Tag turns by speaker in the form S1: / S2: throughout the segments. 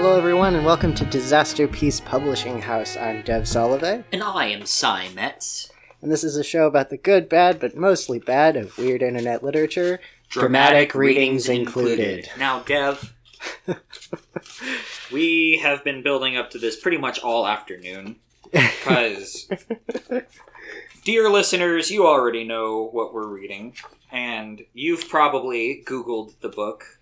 S1: Hello everyone and welcome to Disasterpiece Publishing House. I'm Dev Solovey.
S2: And I am Cy Metz.
S1: And this is a show about the good, bad, but mostly bad of weird internet literature. Dramatic readings included.
S2: Now, Dev, we have been building up to this pretty much all afternoon. Because, dear listeners, you already know what we're reading. And you've probably Googled the book,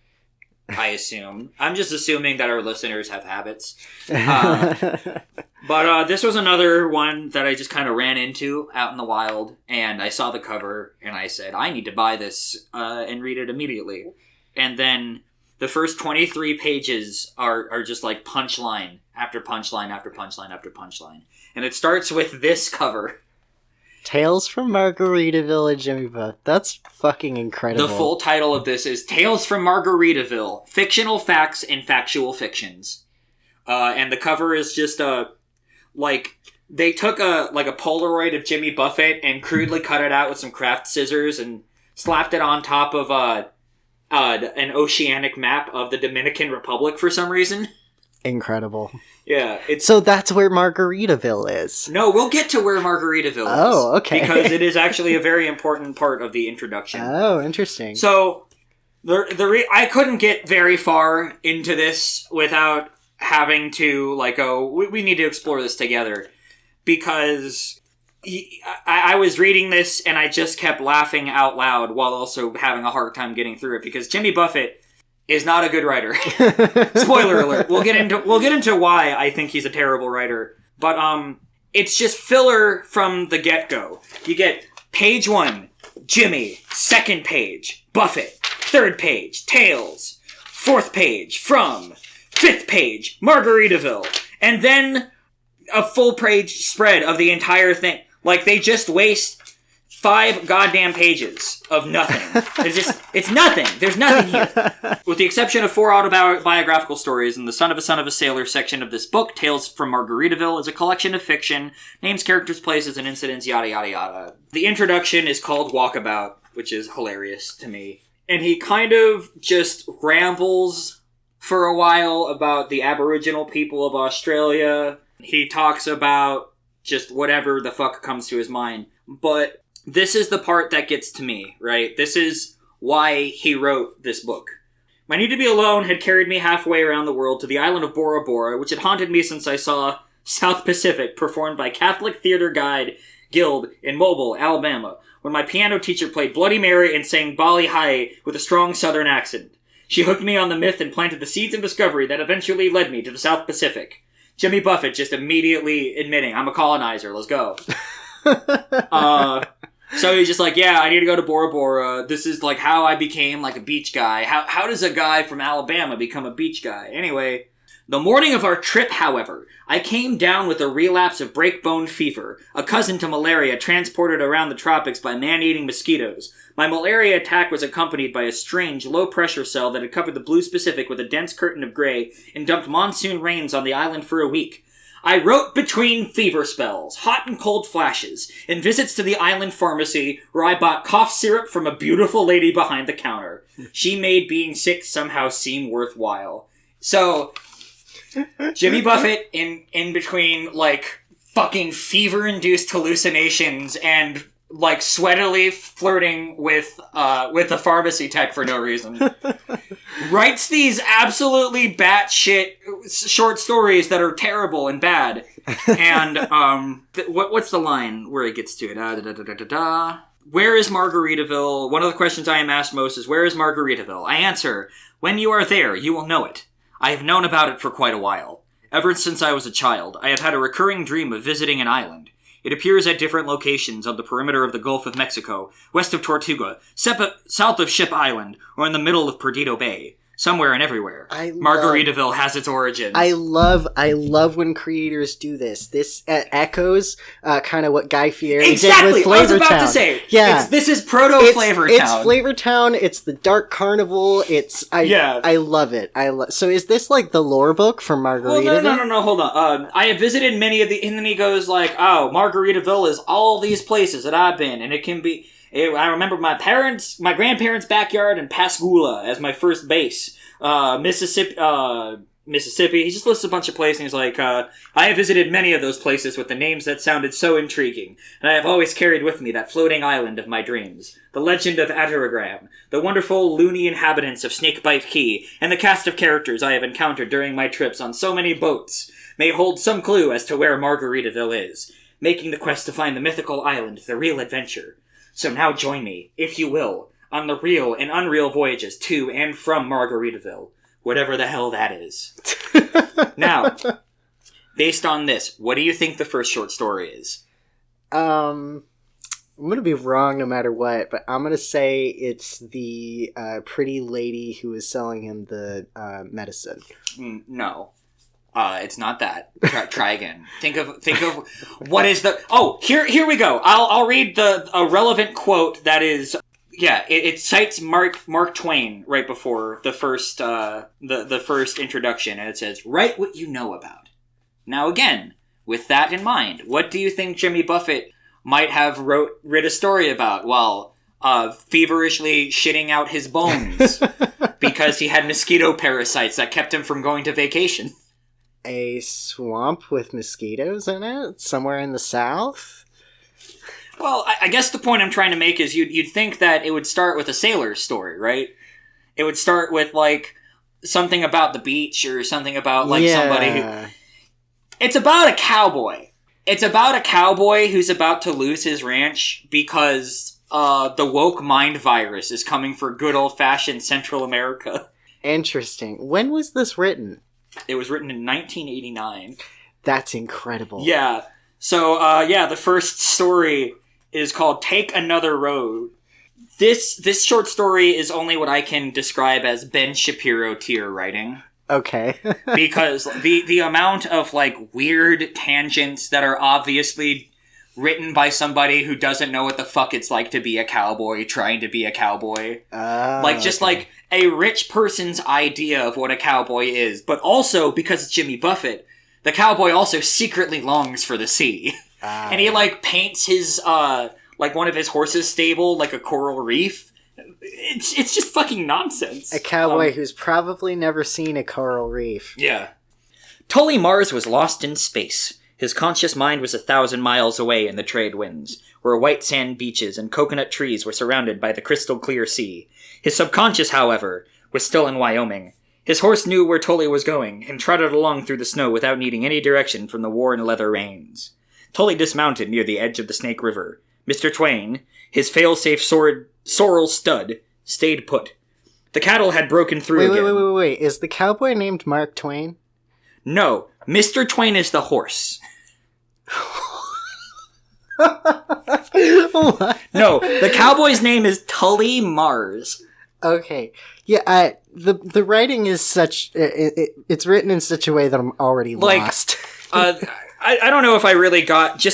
S2: I assume. I'm just assuming that our listeners have habits. But this was another one that I just kind of ran into out in the wild, and I saw the cover, and I said, I need to buy this and read it immediately. And then the first 23 pages are just like punchline after punchline after punchline after punchline. And it starts with this cover.
S1: Tales from Margaritaville and Jimmy Buff. That's fucking incredible.
S2: The full title of this is Tales from Margaritaville, Fictional Facts and Factual Fictions. And the cover is just they took a Polaroid of Jimmy Buffett and crudely cut it out with some craft scissors and slapped it on top of an oceanic map of the Dominican Republic for some reason.
S1: Incredible.
S2: Yeah.
S1: So that's where Margaritaville is.
S2: No, we'll get to where Margaritaville is.
S1: Oh, okay.
S2: Because it is actually a very important part of the introduction.
S1: Oh, interesting.
S2: So, I couldn't get very far into this without having to, we need to explore this together. Because I was reading this and I just kept laughing out loud while also having a hard time getting through it. Because Jimmy Buffett is not a good writer. Spoiler alert. We'll get into why I think he's a terrible writer. But it's just filler from the get-go. You get page 1, Jimmy. Second page, Buffett. Third page, Tales. Fourth page, From. Fifth page, Margaritaville. And then a full page spread of the entire thing. Like, they just waste 5 goddamn pages of nothing. It's nothing. There's nothing here. With the exception of 4 autobiographical stories and the son of a sailor section of this book, Tales from Margaritaville is a collection of fiction, names, characters, places, and incidents, yada, yada, yada. The introduction is called Walkabout, which is hilarious to me. And he kind of just rambles for a while about the Aboriginal people of Australia. He talks about just whatever the fuck comes to his mind. But this is the part that gets to me, right? This is why he wrote this book. My need to be alone had carried me halfway around the world to the island of Bora Bora, which had haunted me since I saw South Pacific performed by Catholic Theater Guide Guild in Mobile, Alabama, when my piano teacher played Bloody Mary and sang Bali Ha'i with a strong southern accent. She hooked me on the myth and planted the seeds of discovery that eventually led me to the South Pacific. Jimmy Buffett just immediately admitting, I'm a colonizer, let's go. So he's just like, yeah, I need to go to Bora Bora. This is like how I became like a beach guy. How does a guy from Alabama become a beach guy? Anyway, the morning of our trip, however, I came down with a relapse of breakbone fever, a cousin to malaria transported around the tropics by man-eating mosquitoes. My malaria attack was accompanied by a strange, low-pressure cell that had covered the blue Pacific with a dense curtain of gray and dumped monsoon rains on the island for a week. I wrote between fever spells, hot and cold flashes, and visits to the island pharmacy where I bought cough syrup from a beautiful lady behind the counter. She made being sick somehow seem worthwhile. So, Jimmy Buffett in between, fucking fever-induced hallucinations and, sweatily flirting with a pharmacy tech for no reason. Writes these absolutely batshit short stories that are terrible and bad. And, what's the line where it gets to it? Where is Margaritaville? One of the questions I am asked most is, where is Margaritaville? I answer, when you are there, you will know it. I have known about it for quite a while. Ever since I was a child, I have had a recurring dream of visiting an island. It appears at different locations on the perimeter of the Gulf of Mexico, west of Tortuga, south of Ship Island, or in the middle of Perdido Bay. Somewhere and everywhere. Margaritaville has its origins.
S1: I love when creators do this. This echoes kind of what Guy Fieri did with Flavor Town. I was about
S2: to say.
S1: Yeah.
S2: This is proto-Flavor Town.
S1: It's Flavor Town. It's the Dark Carnival. I love it. So is this the lore book for Margaritaville?
S2: Well, no, hold on. I have visited many of the... And then he goes Margaritaville is all these places that I've been. And it can be... I remember my grandparents' backyard in Pascagoula as my first base. Mississippi, Mississippi. He just lists a bunch of places, and he's like, I have visited many of those places with the names that sounded so intriguing, and I have always carried with me that floating island of my dreams, the legend of Ataragram, the wonderful loony inhabitants of Snakebite Key, and the cast of characters I have encountered during my trips on so many boats may hold some clue as to where Margaritaville is, making the quest to find the mythical island the real adventure. So now join me, if you will, on the real and unreal voyages to and from Margaritaville. Whatever the hell that is. Now, based on this, what do you think the first short story is?
S1: I'm going to be wrong no matter what, but I'm going to say it's the pretty lady who is selling him the medicine.
S2: No. It's not that. Try again. Think of what is the... Oh, here we go. I'll read a relevant quote that is... Yeah, it cites Mark Twain right before the first the first introduction, and it says, "Write what you know about." Now again, with that in mind, what do you think Jimmy Buffett might have writ a story about while feverishly shitting out his bones because he had mosquito parasites that kept him from going to vacation?
S1: A swamp with mosquitoes in it? Somewhere in the South?
S2: Well, I guess the point I'm trying to make is you'd think that it would start with a sailor's story, right? It would start with, like, something about the beach or something about, like, somebody who... It's about a cowboy. It's about a cowboy who's about to lose his ranch because the woke mind virus is coming for good old-fashioned Central America.
S1: Interesting. When was this written?
S2: It was written in 1989.
S1: That's incredible.
S2: Yeah. So, the first story is called Take Another Road. This short story is only what I can describe as Ben Shapiro tier writing.
S1: Okay.
S2: Because the amount of, like, weird tangents that are obviously written by somebody who doesn't know what the fuck it's like to be a cowboy trying to be a cowboy. Like a rich person's idea of what a cowboy is, but also, because it's Jimmy Buffett, the cowboy also secretly longs for the sea. And he, like, paints his, like, one of his horse's stable like a coral reef. It's just fucking nonsense.
S1: A cowboy who's probably never seen a coral reef.
S2: Yeah. Tully Mars was lost in space. His conscious mind was 1,000 miles away in the trade winds, where white sand beaches and coconut trees were surrounded by the crystal clear sea. His subconscious, however, was still in Wyoming. His horse knew where Tully was going, and trotted along through the snow without needing any direction from the worn leather reins. Tully dismounted near the edge of the Snake River. Mr. Twain, his fail-safe sorrel stud, stayed put. The cattle had broken through again.
S1: Wait. Is the cowboy named Mark Twain?
S2: No, Mr. Twain is the horse. No, the cowboy's name is Tully Mars.
S1: Okay. Yeah, the writing is such... it's written in such a way that I'm already lost.
S2: I don't know if I really got...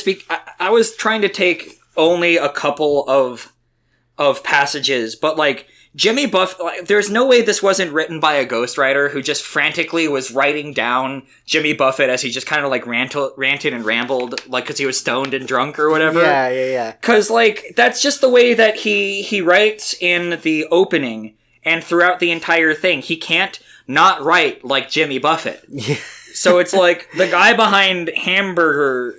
S2: I was trying to take only a couple of passages, but, like, Jimmy Buffett... Like, there's no way this wasn't written by a ghostwriter who just frantically was writing down Jimmy Buffett as he just kind of, like, ranted and rambled, like, because he was stoned and drunk or whatever.
S1: Yeah.
S2: Because, like, that's just the way that he writes in the opening and throughout the entire thing. He can't not write like Jimmy Buffett.
S1: Yeah.
S2: So it's like the guy behind Cheeseburger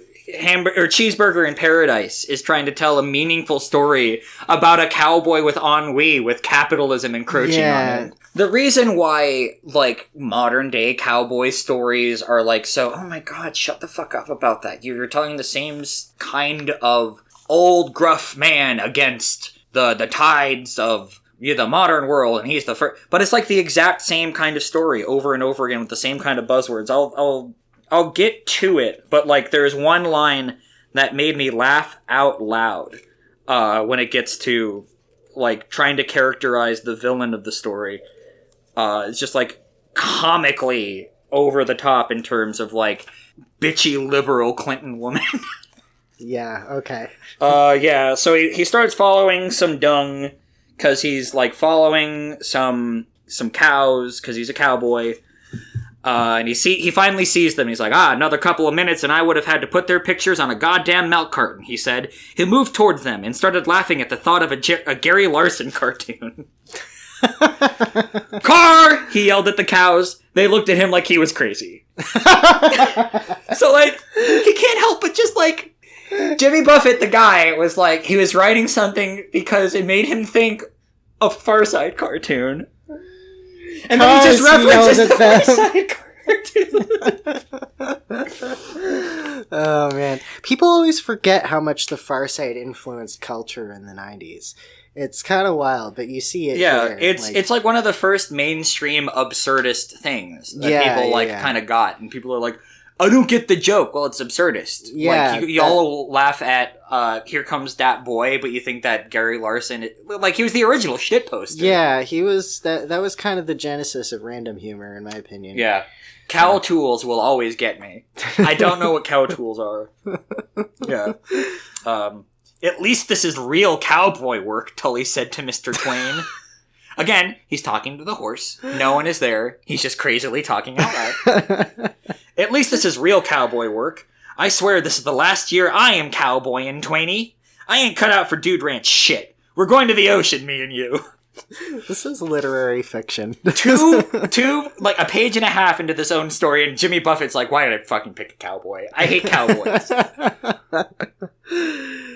S2: in Paradise is trying to tell a meaningful story about a cowboy with ennui with capitalism encroaching on it. The reason why, like, modern day cowboy stories are like so, oh my god, shut the fuck up about that. You're telling the same kind of old gruff man against the tides of the modern world, and he's the first. But it's like the exact same kind of story over and over again with the same kind of buzzwords. I'll get to it, but, like, there's one line that made me laugh out loud when it gets to, like, trying to characterize the villain of the story. It's just, like, comically over the top in terms of, like, bitchy liberal Clinton woman.
S1: Yeah, okay.
S2: So he starts following some dung, because he's, like, following some cows, because he's a cowboy. And he finally sees them. He's like, another couple of minutes and I would have had to put their pictures on a goddamn milk carton, he said. He moved towards them and started laughing at the thought of a Gary Larson cartoon. Car! He yelled at the cows. They looked at him like he was crazy. So, like, he can't help but just, like... Jimmy Buffett, the guy, was like... He was writing something because it made him think of Far Side cartoon. And then he just references the Far Side cartoon.
S1: Oh, man. People always forget how much the Far Side influenced culture in the 90s. It's kind of wild, but you see it.
S2: Yeah,
S1: here.
S2: It's like one of the first mainstream absurdist things that people kind of got, and people are like, "I don't get the joke." Well, it's absurdist.
S1: Yeah,
S2: like you all laugh at "Here Comes Dat Boy," but you think that Gary Larson, like he was the original shit poster.
S1: Yeah, he was. That was kind of the genesis of random humor, in my opinion.
S2: Yeah, cow tools will always get me. I don't know what cow tools are. Yeah. At least this is real cowboy work, Tully said to Mr. Twain. Again, he's talking to the horse. No one is there. He's just crazily talking out loud. At least this is real cowboy work. I swear this is the last year I am cowboying, Twainy. I ain't cut out for Dude Ranch shit. We're going to the ocean, me and you.
S1: This is literary fiction.
S2: two, like a page and a half into this own story, and Jimmy Buffett's like, why did I fucking pick a cowboy? I hate cowboys.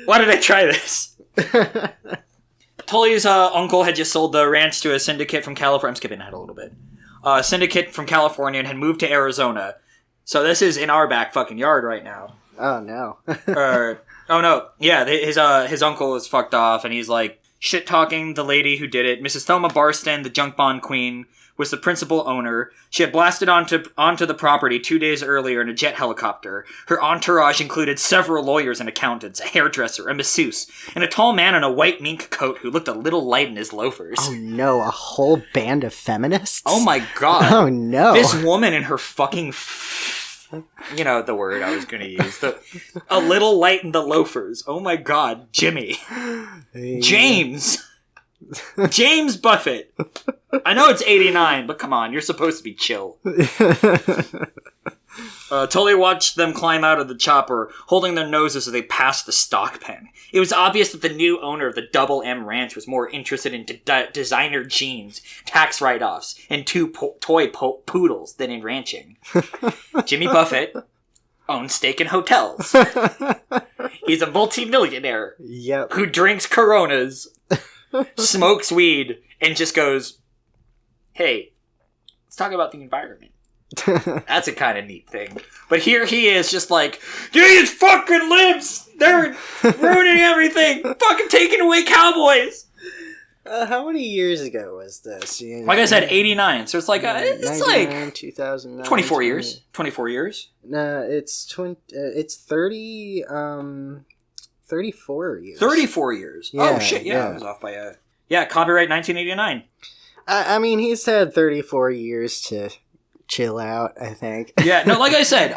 S2: Why did I try this? Tully's uncle had just sold the ranch to a syndicate from California. I'm skipping ahead a little bit. Syndicate from California and had moved to Arizona. So this is in our back fucking yard right now.
S1: Oh, no.
S2: Oh, no. Yeah, his uncle is fucked off, and he's like, shit-talking the lady who did it. Mrs. Thelma Barston, the junk bond queen, was the principal owner. She had blasted onto the property 2 days earlier in a jet helicopter. Her entourage included several lawyers and accountants, a hairdresser, a masseuse, and a tall man in a white mink coat who looked a little light in his loafers.
S1: Oh no, a whole band of feminists?
S2: Oh my god.
S1: Oh no.
S2: This woman in her fucking... You know the word I was going to use. A little light in the loafers. Oh my god, Jimmy.
S1: Hey.
S2: James Buffett. I know it's 89, but come on, you're supposed to be chill. Tully watched them climb out of the chopper, holding their noses as they passed the stock pen. It was obvious that the new owner of the Double M Ranch was more interested in designer jeans, tax write-offs, and two toy poodles than in ranching. Jimmy Buffett owns stake in hotels. He's a multi-millionaire who drinks Coronas, smokes weed, and just goes, hey, let's talk about the environment. That's a kind of neat thing. But here he is just like, these fucking libs, they're ruining everything, fucking taking away cowboys.
S1: How many years ago was this?
S2: Like I said, 89, so it's like, it's like
S1: 2009,
S2: 24 years. 24 years?
S1: No, it's 30, 34 years.
S2: 34 years. Yeah, oh shit, yeah. I was off by copyright 1989.
S1: I mean, he's had 34 years to chill out, I think.
S2: Yeah, no, like I said,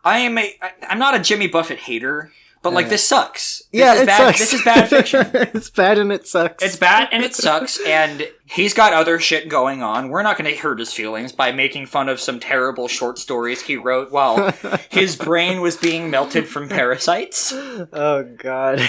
S2: I'm not a Jimmy Buffett hater, but like this sucks. This
S1: sucks.
S2: This is bad fiction.
S1: It's bad and it sucks.
S2: It's bad and it sucks, and he's got other shit going on. We're not going to hurt his feelings by making fun of some terrible short stories he wrote while his brain was being melted from parasites.
S1: Oh god.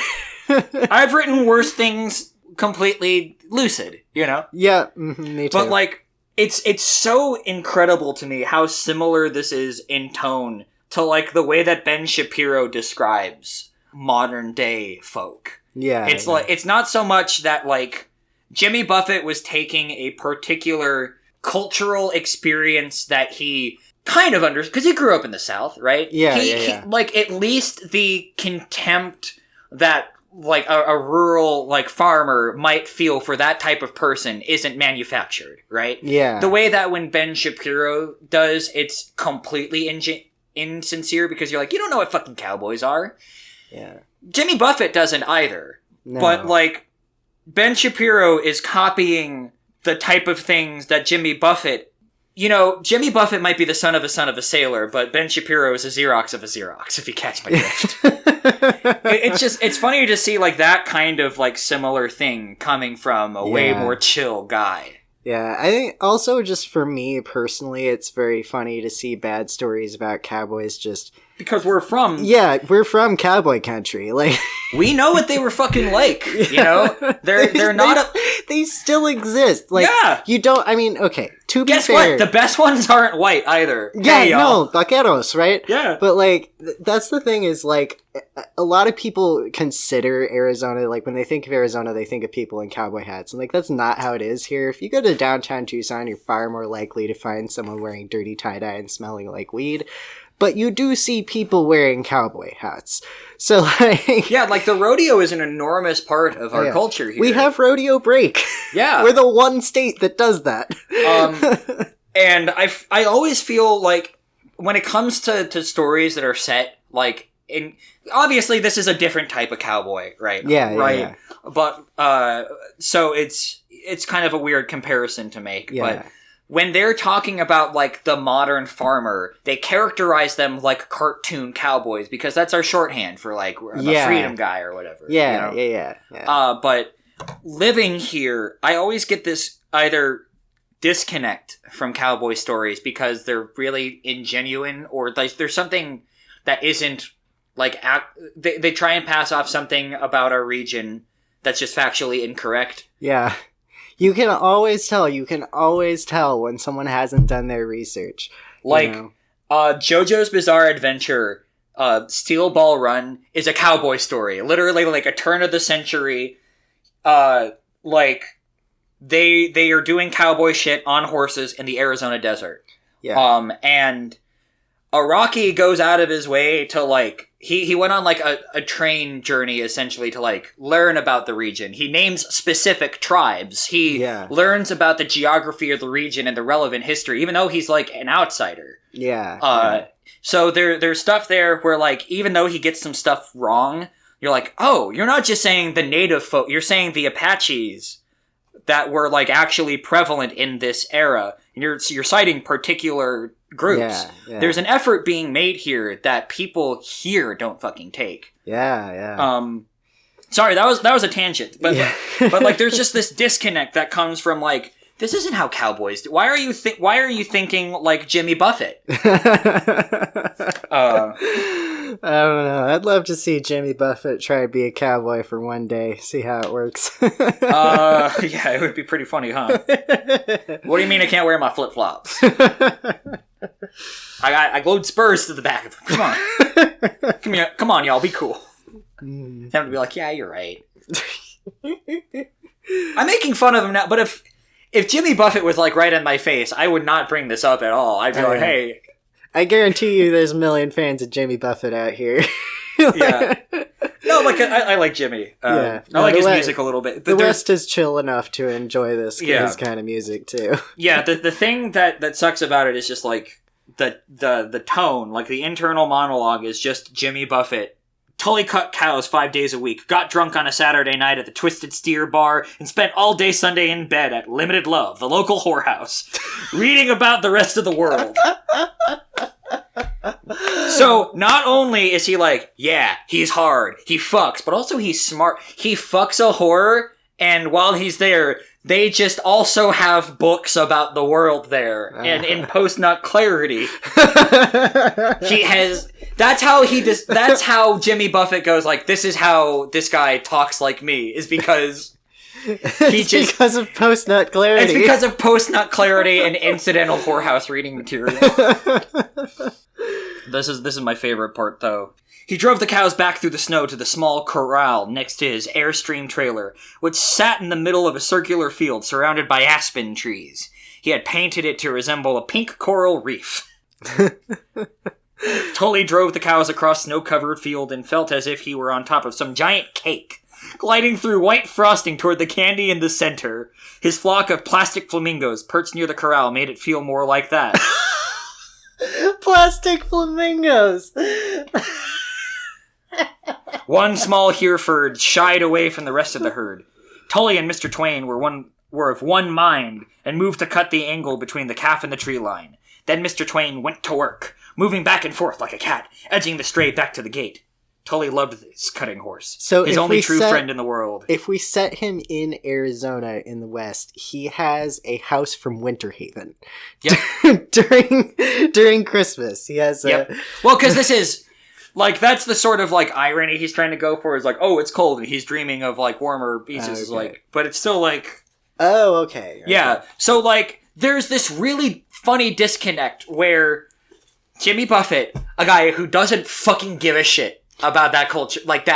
S2: I've written worse things completely lucid, you know?
S1: Yeah, me too.
S2: But like, it's so incredible to me how similar this is in tone to like the way that Ben Shapiro describes modern day folk.
S1: Yeah.
S2: It's like, it's not so much that like Jimmy Buffett was taking a particular cultural experience that he kind of understood, because he grew up in the South, right?
S1: Yeah,
S2: he, like at least the contempt that like a rural like farmer might feel for that type of person isn't manufactured, right?
S1: Yeah.
S2: The way that when Ben Shapiro does, it's completely insincere because you're like, you don't know what fucking cowboys are.
S1: Yeah.
S2: Jimmy Buffett doesn't either. No. But like Ben Shapiro is copying the type of things that Jimmy Buffett, you know, Jimmy Buffett might be the son of a sailor, but Ben Shapiro is a Xerox of a Xerox, if you catch my drift. It's funny to see like that kind of like similar thing coming from a way more chill guy.
S1: Yeah, I think also just for me personally, it's very funny to see bad stories about cowboys just...
S2: Because we're from...
S1: Yeah, we're from cowboy country. Like
S2: we know what they were fucking like, you know? They're not...
S1: They still exist. Like,
S2: yeah.
S1: You don't, I mean, okay, to be
S2: Guess
S1: fair.
S2: what? The best ones aren't white either.
S1: Yeah,
S2: hey, y'all.
S1: no, vaqueros, right?
S2: Yeah.
S1: But, like, that's the thing is, like, a lot of people consider Arizona, like, when they think of Arizona, they think of people in cowboy hats. And, like, that's not how it is here. If you go to downtown Tucson, you're far more likely to find someone wearing dirty tie-dye and smelling like weed. But you do see people wearing cowboy hats. So, like...
S2: Yeah, like, the rodeo is an enormous part of our culture here.
S1: We have Rodeo Break.
S2: Yeah.
S1: We're the one state that does that.
S2: And I always feel like, when it comes to stories that are set, like, obviously this is a different type of cowboy, right?
S1: Yeah,
S2: right?
S1: Yeah.
S2: But, so it's kind of a weird comparison to make,
S1: Yeah.
S2: but... When they're talking about, like, the modern farmer, they characterize them like cartoon cowboys, because that's our shorthand for, like, the freedom guy or whatever.
S1: Yeah,
S2: you know?
S1: yeah.
S2: But living here, I always get this either disconnect from cowboy stories because they're really ingenuine, or there's something that isn't, like, they try and pass off something about our region that's just factually incorrect.
S1: Yeah. You can always tell when someone hasn't done their research.
S2: Like, JoJo's Bizarre Adventure, Steel Ball Run is a cowboy story. Literally, like, a turn of the century, like, they are doing cowboy shit on horses in the Arizona desert.
S1: Yeah.
S2: And Araki goes out of his way to, like, he went on, like, a train journey, essentially, to, like, learn about the region. He names specific tribes. He learns about the geography of the region and the relevant history, even though he's, like, an outsider.
S1: Yeah.
S2: So there's stuff there where, like, even though he gets some stuff wrong, you're like, oh, you're not just saying the native folk, you're saying the Apaches that were, like, actually prevalent in this era. And you're citing particular groups.
S1: Yeah.
S2: There's an effort being made here that people here don't fucking take.
S1: Yeah.
S2: Sorry, that was a tangent, but but like, there's just this disconnect that comes from, like, this isn't how cowboys do. Why are you thinking like Jimmy Buffett?
S1: I don't know. I'd love to see Jimmy Buffett try to be a cowboy for one day. See how it works.
S2: Yeah, it would be pretty funny, huh? What do you mean I can't wear my flip flops? I glued spurs to the back of them. Come on, y'all, be cool. Them to be like, yeah, you're right. I'm making fun of him now, but if Jimmy Buffett was, like, right in my face, I would not bring this up at all. I'd be like, hey.
S1: I guarantee you there's a million fans of Jimmy Buffett out here.
S2: Yeah. No, like, I like Jimmy. I like his music a little bit.
S1: The West is chill enough to enjoy his kind of music, too.
S2: Yeah, the thing that sucks about it is just, like, the tone. Like, the internal monologue is just Jimmy Buffett. Tully cut cows 5 days a week, got drunk on a Saturday night at the Twisted Steer bar, and spent all day Sunday in bed at Limited Love, the local whorehouse, reading about the rest of the world. So, not only is he like, yeah, he's hard, he fucks, but also he's smart. He fucks a whore, and while he's there, they just also have books about the world there, and in post-nut clarity. That's how Jimmy Buffett goes, like, this is how this guy talks like me, is because
S1: because of post-nut clarity.
S2: It's because of post-nut clarity and incidental whorehouse reading material. This is my favorite part, though. He drove the cows back through the snow to the small corral next to his Airstream trailer, which sat in the middle of a circular field surrounded by aspen trees. He had painted it to resemble a pink coral reef. Tully drove the cows across snow-covered field and felt as if he were on top of some giant cake, gliding through white frosting toward the candy in the center. His flock of plastic flamingos perched near the corral made it feel more like that.
S1: Plastic flamingos!
S2: One small Hereford shied away from the rest of the herd. Tully and Mr. Twain were of one mind and moved to cut the angle between the calf and the tree line. Then Mr. Twain went to work, moving back and forth like a cat, edging the stray back to the gate. Tully loved this cutting horse, his only true friend in the world.
S1: If we set him in Arizona in the West, he has a house from Winter Haven.
S2: Yep.
S1: during Christmas. He has
S2: Well, because this is... Like, that's the sort of, like, irony he's trying to go for, is like, oh, it's cold, and he's dreaming of, like, warmer beaches. Okay. Like, but it's still, like,
S1: Oh, okay.
S2: Yeah. So, like, there's this really funny disconnect where Jimmy Buffett, a guy who doesn't fucking give a shit about that culture, like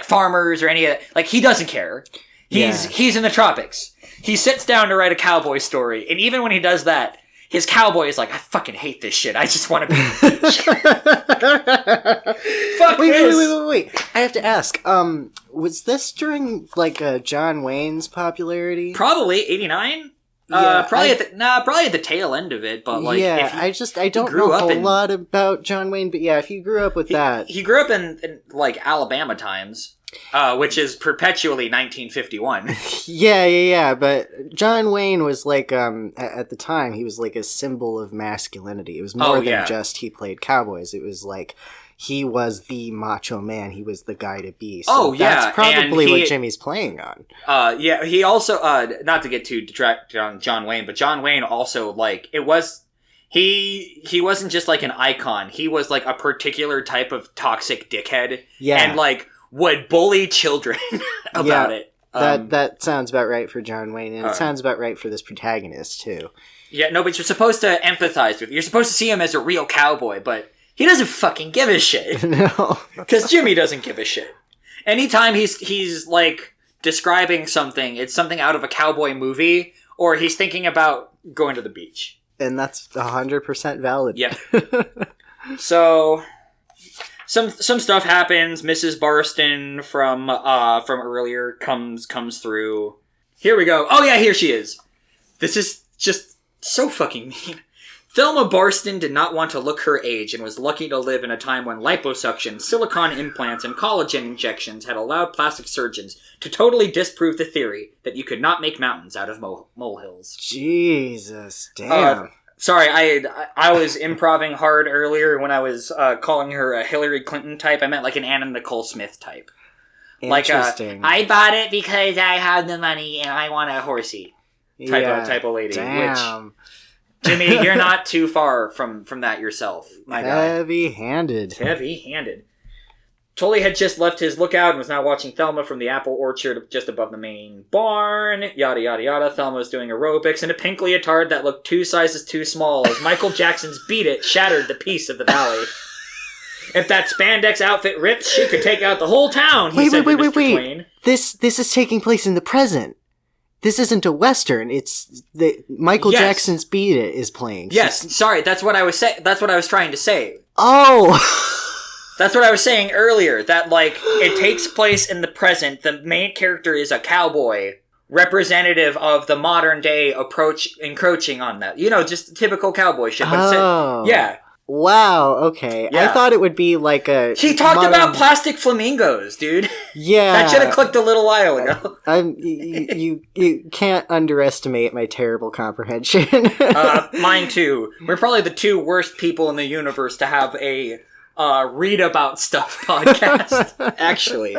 S2: farmers or any of that, like, he doesn't care. He's in the tropics. He sits down to write a cowboy story, and even when he does that, his cowboy is like, I fucking hate this shit. I just want to be on the beach. Fuck this.
S1: Wait. I have to ask, was this during, like, John Wayne's popularity?
S2: Probably 89?
S1: Yeah,
S2: probably at the tail end of it, but like...
S1: Yeah, I don't know a whole lot about John Wayne, but yeah, if you grew up with that...
S2: He grew up in like, Alabama times, which is perpetually 1951.
S1: Yeah, but John Wayne was like, at the time, he was like a symbol of masculinity. It was more than just he played cowboys. It was like... He was the macho man. He was the guy to be. So that's probably what Jimmy's playing on.
S2: Yeah, he also, not to get too detract on John Wayne, but John Wayne also, like, he wasn't just like an icon. He was like a particular type of toxic dickhead. Yeah. And like, would bully children about it.
S1: That sounds about right for John Wayne, and it sounds about right for this protagonist, too. Yeah,
S2: no, but you're supposed to empathize with him. You're supposed to see him as a real cowboy, but... He doesn't fucking give a shit.
S1: No.
S2: Because Jimmy doesn't give a shit. Anytime he's like, describing something, it's something out of a cowboy movie, or he's thinking about going to the beach.
S1: And that's 100% valid.
S2: Yeah. So, some stuff happens. Mrs. Barston from earlier comes through. Here we go. Oh yeah, here she is. This is just so fucking mean. Thelma Barston did not want to look her age and was lucky to live in a time when liposuction, silicone implants, and collagen injections had allowed plastic surgeons to totally disprove the theory that you could not make mountains out of molehills.
S1: Jesus, damn.
S2: Sorry, I was improving hard earlier when I was calling her a Hillary Clinton type. I meant like an Anna Nicole Smith type.
S1: Interesting.
S2: Like I bought it because I have the money and I want a horsey type of lady.
S1: Damn.
S2: Which, Jimmy, you're not too far from that yourself, my guy.
S1: Heavy-handed.
S2: Tully had just left his lookout and was now watching Thelma from the apple orchard just above the main barn. Yada, yada, yada. Thelma was doing aerobics in a pink leotard that looked 2 sizes too small as Michael Jackson's Beat It shattered the peace of the valley. If that spandex outfit rips, she could take out the whole town, he said to Mr. Twain.
S1: This is taking place in the present. This isn't a Western. It's Michael Jackson's Beat It is playing.
S2: Yes, sorry, that's what I was trying to say.
S1: Oh!
S2: That's what I was saying earlier, that, like, it takes place in the present. The main character is a cowboy, representative of the modern day encroaching on that. You know, just typical cowboy shit. But yeah.
S1: Wow, okay. Yeah. I thought it would be like a...
S2: He talked about plastic flamingos, dude.
S1: Yeah.
S2: That should have clicked a little while ago.
S1: You can't underestimate my terrible comprehension.
S2: Mine too. We're probably the 2 worst people in the universe to have a read about stuff podcast, actually.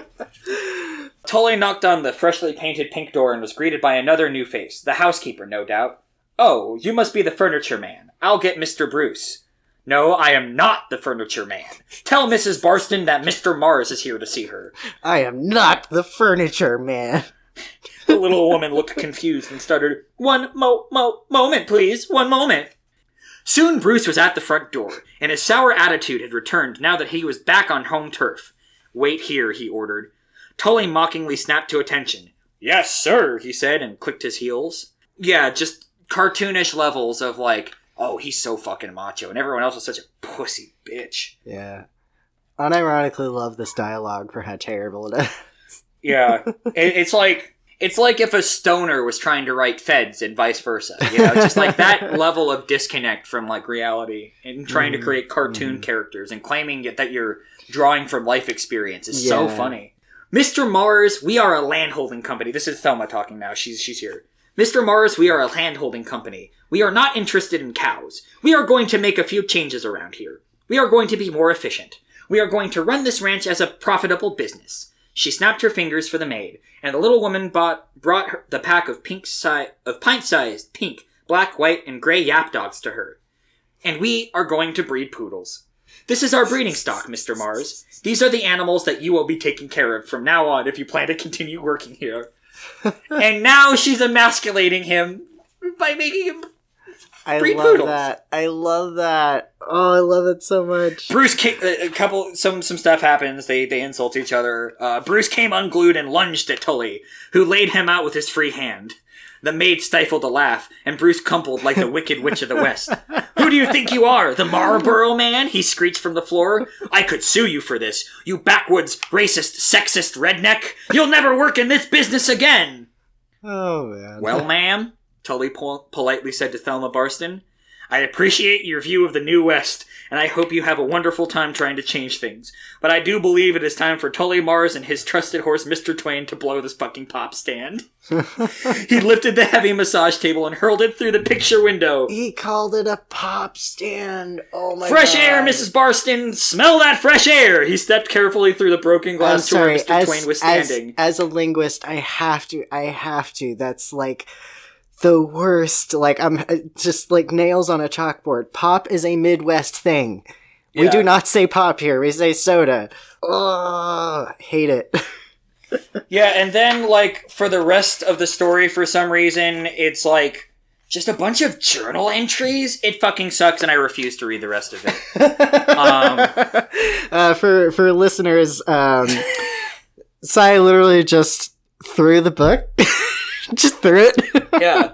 S2: Tully knocked on the freshly painted pink door and was greeted by another new face. The housekeeper, no doubt. Oh, you must be the furniture man. I'll get Mr. Bruce. No, I am not the furniture man. Tell Mrs. Barston that Mr. Mars is here to see her.
S1: I am not the furniture man.
S2: The little woman looked confused and stuttered, One moment, please. One moment. Soon Bruce was at the front door, and his sour attitude had returned now that he was back on home turf. Wait here, he ordered. Tully mockingly snapped to attention. Yes, sir, he said, and clicked his heels. Yeah, just cartoonish levels of like... Oh, he's so fucking macho, and everyone else is such a pussy bitch.
S1: Yeah. Unironically love this dialogue for how terrible it is.
S2: Yeah. It's like if a stoner was trying to write Feds and vice versa. You know, just like that level of disconnect from like reality and trying to create cartoon characters and claiming that you're drawing from life experience is so funny. Mr. Mars, we are a landholding company. This is Thelma talking now. She's here. Mr. Mars, we are a landholding company. We are not interested in cows. We are going to make a few changes around here. We are going to be more efficient. We are going to run this ranch as a profitable business. She snapped her fingers for the maid, and the little woman brought her the pack of pint-sized pink, black, white, and gray yap dogs to her. And we are going to breed poodles. This is our breeding stock, Mr. Mars. These are the animals that you will be taking care of from now on if you plan to continue working here. And now she's emasculating him by making him
S1: I
S2: breed
S1: love
S2: poodles.
S1: that. I love that. Oh, I love it so much.
S2: Bruce came, some stuff happens. They insult each other. Bruce came unglued and lunged at Tully, who laid him out with his free hand. The maid stifled a laugh, and Bruce cumpled like the Wicked Witch of the West. Who do you think you are, the Marlboro Man? He screeched from the floor. I could sue you for this, you backwoods, racist, sexist redneck. You'll never work in this business again.
S1: Oh, man.
S2: Well, ma'am, Tully politely said to Thelma Barston, I appreciate your view of the New West, and I hope you have a wonderful time trying to change things. But I do believe it is time for Tully Mars and his trusted horse, Mr. Twain, to blow this fucking pop stand. He lifted the heavy massage table and hurled it through the picture window.
S1: He called it a pop stand. Oh my
S2: Fresh
S1: God.
S2: air, Mrs. Barston! Smell that fresh air! He stepped carefully through the broken glass to where Mr. Twain was standing.
S1: As a linguist, I have to. That's like the worst. Like, I'm just like nails on a chalkboard. Pop is a Midwest thing. We do not say pop here. We say soda. Oh, hate it.
S2: Yeah, and then, like, for the rest of the story, for some reason, it's, like, just a bunch of journal entries. It fucking sucks, and I refuse to read the rest of it.
S1: For listeners, Sai literally just threw the book. Just threw it.
S2: Yeah.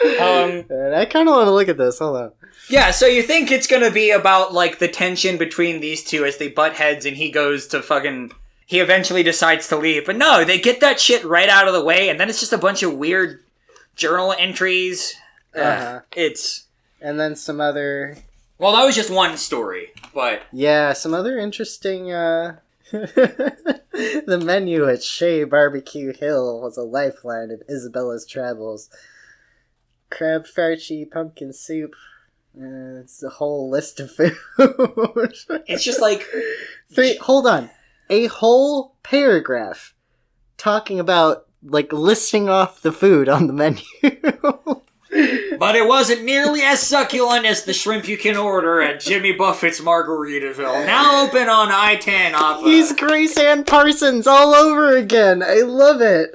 S1: And I kind of want to look at this. Hold on.
S2: Yeah, so you think it's gonna be about, like, the tension between these two as they butt heads and he goes to fucking... He eventually decides to leave. But no, they get that shit right out of the way, and then it's just a bunch of weird journal entries. It's...
S1: And then some other...
S2: Well, that was just one story, but...
S1: Yeah, some other interesting, The menu at Shea Barbecue Hill was a lifeline of Isabella's travels. Crab farci, pumpkin soup... it's a whole list of food.
S2: It's just like...
S1: Hold on. A whole paragraph talking about, like, listing off the food on the menu.
S2: But it wasn't nearly as succulent as the shrimp you can order at Jimmy Buffett's Margaritaville. Now open on I-10 off of...
S1: He's Grace Ann Parsons all over again. I love it.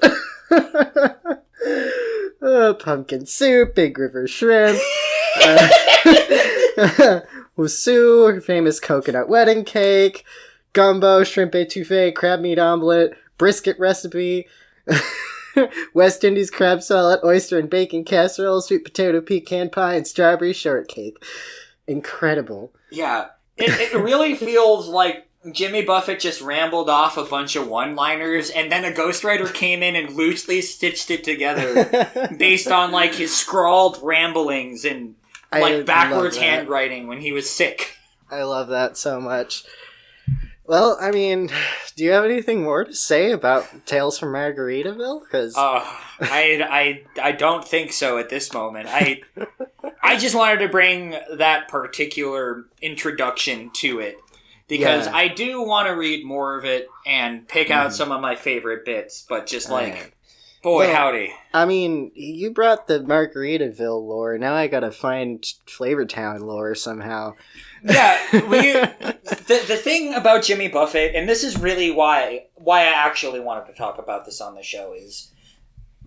S1: Pumpkin soup, Big River shrimp. Wusu, famous coconut wedding cake. Gumbo, shrimp etouffee, crab meat omelet, brisket recipe, West Indies crab salad, oyster and bacon casserole, sweet potato pecan pie, and strawberry shortcake. Incredible.
S2: Yeah. It really feels like Jimmy Buffett just rambled off a bunch of one-liners, and then a ghostwriter came in and loosely stitched it together based on, like, his scrawled ramblings and, like, backwards handwriting when he was sick.
S1: I love that so much. Well, I mean, do you have anything more to say about Tales from Margaritaville? Because
S2: I don't think so at this moment. I just wanted to bring that particular introduction to it because I do want to read more of it and pick out some of my favorite bits, but just like, boy, howdy.
S1: I mean, you brought the Margaritaville lore. Now I gotta find Flavortown lore somehow.
S2: Yeah, the thing about Jimmy Buffett, and this is really why I actually wanted to talk about this on the show, is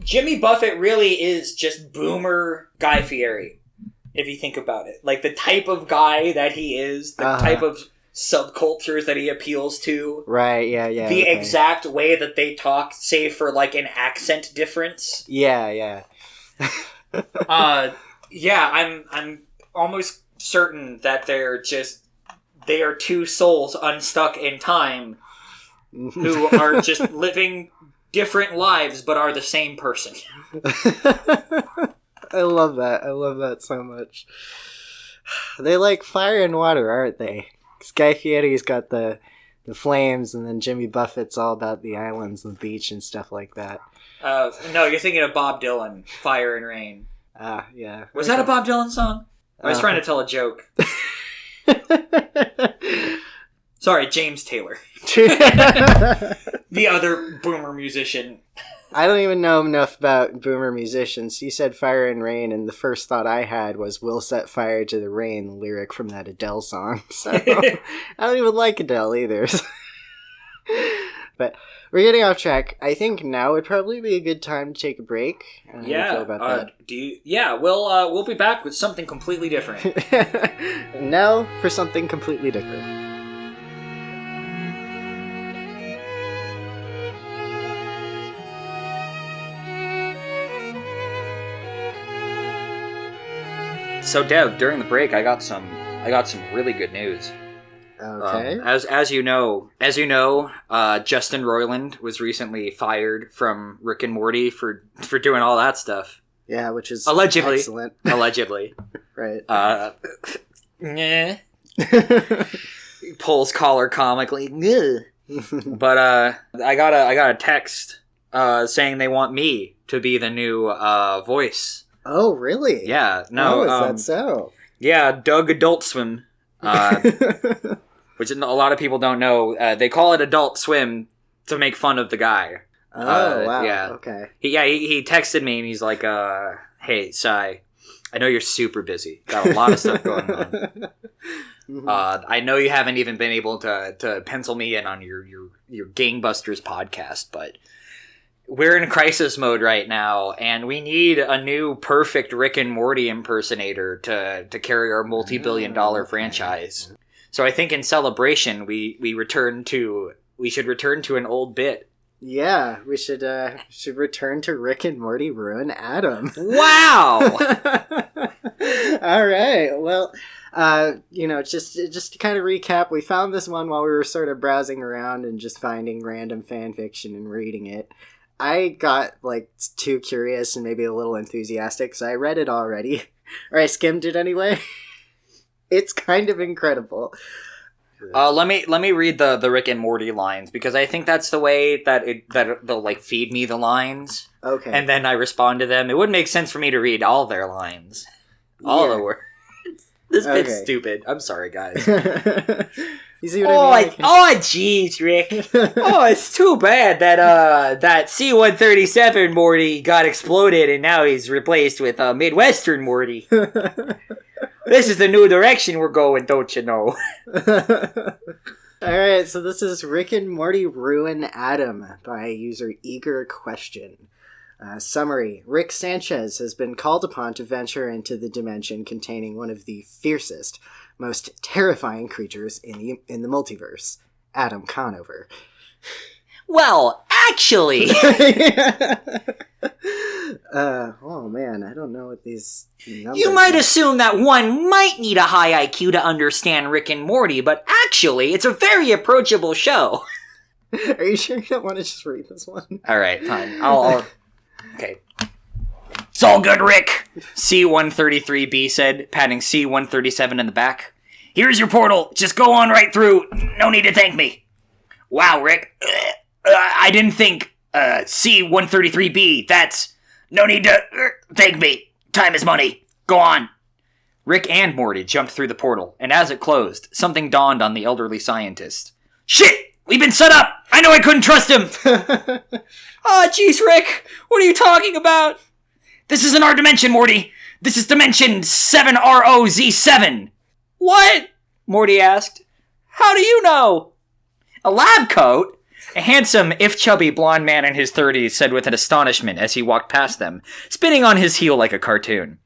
S2: Jimmy Buffett really is just boomer Guy Fieri, if you think about it. Like, the type of guy that he is, the type of subcultures that he appeals to.
S1: Right, yeah.
S2: The exact way that they talk, save for, like, an accent difference.
S1: Yeah.
S2: I'm almost certain that they are two souls unstuck in time who are just living different lives but are the same person.
S1: I love that so much. They like fire and water, aren't they? 'Cause Guy Fieri's got the flames, and then Jimmy Buffett's all about the islands and the beach and stuff like that.
S2: No, you're thinking of Bob Dylan, Fire and Rain.
S1: Yeah.
S2: Was that a Bob Dylan song? I was trying to tell a joke. Sorry, James Taylor. The other boomer musician.
S1: I don't even know enough about boomer musicians. You said Fire and Rain, and the first thought I had was "We'll set fire to the rain," the lyric from that Adele song. So I don't even like Adele either. But but we're getting off track. I think now would probably be a good time to take a break. How do you feel about
S2: that? We'll be back with something completely different.
S1: Now for something completely different.
S2: So Dev, during the break, I got some really good news.
S1: Okay.
S2: As you know, Justin Roiland was recently fired from Rick and Morty for doing all that stuff.
S1: Yeah, which is
S2: allegedly
S1: excellent.
S2: Allegedly,
S1: right?
S2: Yeah. Pulls collar comically, but I got a text saying they want me to be the new voice.
S1: Oh, really?
S2: Yeah. No.
S1: Is that so?
S2: Yeah, Doug Adult Swim. Which a lot of people don't know. They call it Adult Swim to make fun of the guy.
S1: Oh, wow.
S2: Yeah.
S1: Okay.
S2: He texted me and he's like, hey, Sai, I know you're super busy. Got a lot of stuff going on. Mm-hmm. I know you haven't even been able to pencil me in on your Gangbusters podcast, but we're in crisis mode right now, and we need a new perfect Rick and Morty impersonator to carry our multi-billion-dollar franchise. So I think in celebration, we should return to an old bit.
S1: Yeah, we should return to Rick and Morty ruin Adam.
S2: Wow!
S1: All right. Well, just to kind of recap, we found this one while we were sort of browsing around and just finding random fan fiction and reading it. I got, too curious and maybe a little enthusiastic, so I read it already. Or I skimmed it anyway. It's kind of incredible.
S2: Let me read the Rick and Morty lines, because I think that's the way that they'll, feed me the lines.
S1: Okay.
S2: And then I respond to them. It wouldn't make sense for me to read all their lines. All the words. This bit's stupid. I'm sorry, guys.
S1: You see what I mean?
S2: Oh, jeez, Rick. Oh, it's too bad that C-137 Morty got exploded and now he's replaced with Midwestern Morty. This is the new direction we're going, don't you know?
S1: Alright, so this is Rick and Morty Ruin Adam by user Eager Question. Summary. Rick Sanchez has been called upon to venture into the dimension containing one of the fiercest, most terrifying creatures in the multiverse, Adam Conover.
S2: Well, actually...
S1: oh man, I don't know what these numbers
S2: You might assume that one might need a high IQ to understand Rick and Morty, but actually, it's a very approachable show.
S1: Are you sure you don't want to just read this one?
S2: Alright, fine. I'll... Okay. It's all good, Rick, C-133B said, patting C-137 in the back. Here's your portal. Just go on right through. No need to thank me. Wow, Rick. I didn't think C-133B. That's... No need to thank me. Time is money. Go on. Rick and Morty jumped through the portal, and as it closed, something dawned on the elderly scientist. Shit! We've been set up! I know I couldn't trust him! Aw, jeez, Rick! What are you talking about? This isn't our dimension, Morty! This is dimension 7ROZ7! What? Morty asked. How do you know? A lab coat? A handsome, if chubby, blonde man in his 30s said with an astonishment as he walked past them, spinning on his heel like a cartoon.